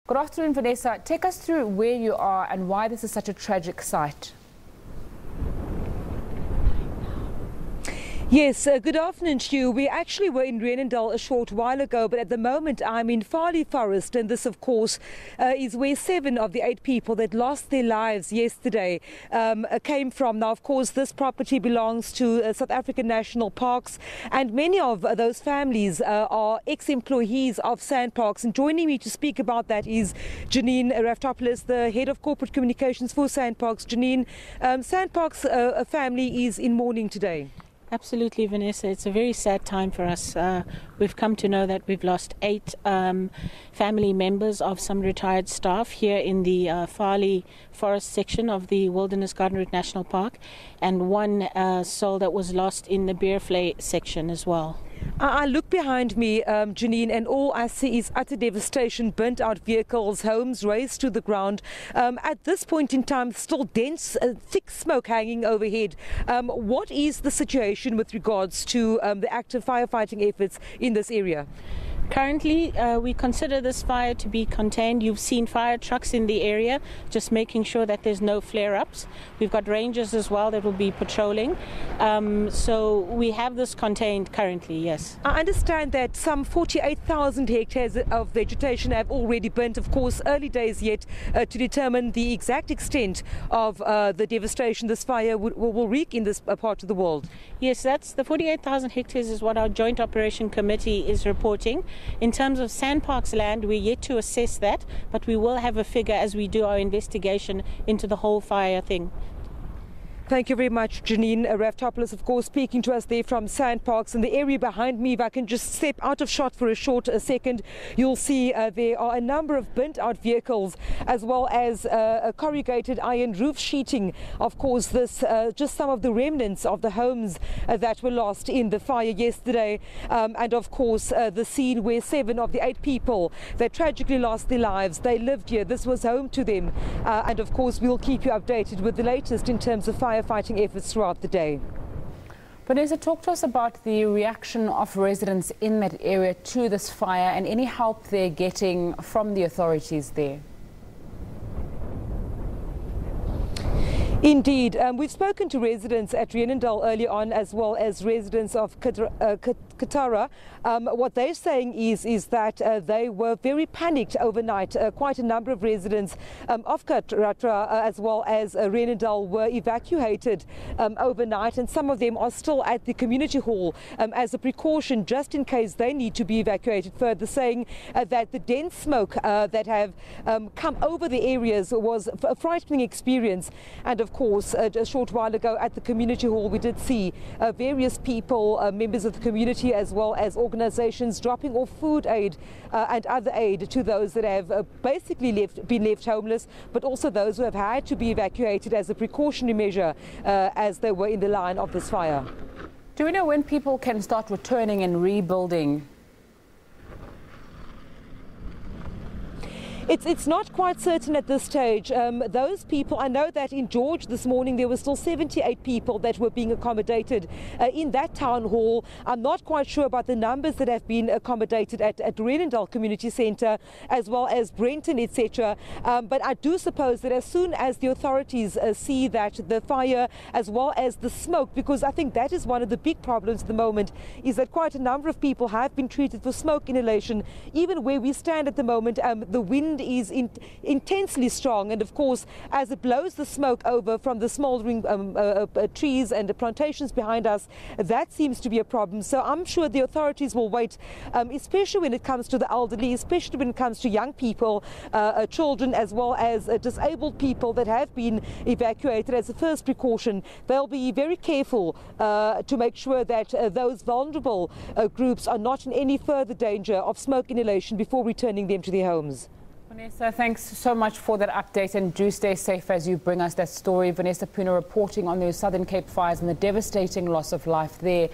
Good afternoon, Vannesa. Take us through where you are and why this is such a tragic sight. Yes, good afternoon to you. We actually were in Rheenendal a short while ago, but at the moment I'm in Farley Forest, and this, of course, is where 7 of the 8 people that lost their lives yesterday came from. Now, of course, this property belongs to South African National Parks, and many of those families are ex-employees of SANParks. And joining me to speak about that is Janine Raftopoulos, the Head of Corporate Communications for SANParks. Janine, SANParks family is in mourning today. Absolutely, Vannesa. It's a very sad time for us. We've come to know that we've lost 8 family members of some retired staff here in the Farley Forest section of the Wilderness Garden Route National Park, and 1 soul that was lost in the Beerflay section as well. I look behind me, Janine, and all I see is utter devastation, burnt out vehicles, homes razed to the ground. At this point in time, still dense, thick smoke hanging overhead. What is the situation with regards to the active firefighting efforts in this area? Currently, we consider this fire to be contained. You've seen fire trucks in the area, just making sure that there's no flare-ups. We've got rangers as well that will be patrolling. So we have this contained currently, yes. I understand that some 48,000 hectares of vegetation have already burnt. Of course, early days yet to determine the exact extent of the devastation this fire will wreak in this part of the world. Yes, that's the 48,000 hectares is what our Joint Operation Committee is reporting. In terms of SANParks land, we're yet to assess that, but we will have a figure as we do our investigation into the whole fire thing. Thank you very much, Janine Raftopoulos, of course, speaking to us there from SANParks. In the area behind me, if I can just step out of shot for a short second, you'll see there are a number of burnt-out vehicles, as well as a corrugated iron roof sheeting. Of course, this just some of the remnants of the homes that were lost in the fire yesterday. And, of course, the scene where 7 of the 8 people that tragically lost their lives, they lived here. This was home to them. And, of course, we'll keep you updated with the latest in terms of firefighting efforts throughout the day. Vannesa, talk to us about the reaction of residents in that area to this fire and any help they're getting from the authorities there. Indeed, we've spoken to residents at Rheenendal early on, as well as residents of Karatara. What they're saying is that they were very panicked overnight. Quite a number of residents of Karatara, as well as Rheenendal, were evacuated overnight, and some of them are still at the community hall as a precaution, just in case they need to be evacuated further, saying that the dense smoke that have come over the areas was a frightening experience. And of course, a short while ago at the community hall, we did see various people, members of the community, as well as organizations, dropping off food aid and other aid to those that have basically been left homeless, but also those who have had to be evacuated as a precautionary measure as they were in the line of this fire. Do we know when people can start returning and rebuilding? It's not quite certain at this stage. Those people, I know that in George this morning there were still 78 people that were being accommodated in that town hall. I'm not quite sure about the numbers that have been accommodated at Rheenendal Community Centre, as well as Brenton, etc. But I do suppose that as soon as the authorities see that the fire, as well as the smoke, because I think that is one of the big problems at the moment, is that quite a number of people have been treated for smoke inhalation. Even where we stand at the moment, the wind is intensely strong, and of course, as it blows the smoke over from the smouldering trees and the plantations behind us, that seems to be a problem. So I'm sure the authorities will wait, especially when it comes to the elderly, especially when it comes to young people, children, as well as disabled people that have been evacuated. As a first precaution, they'll be very careful to make sure that those vulnerable groups are not in any further danger of smoke inhalation before returning them to their homes. Vannesa, thanks so much for that update, and do stay safe as you bring us that story. Vannesa Poonah reporting on the Southern Cape fires and the devastating loss of life there.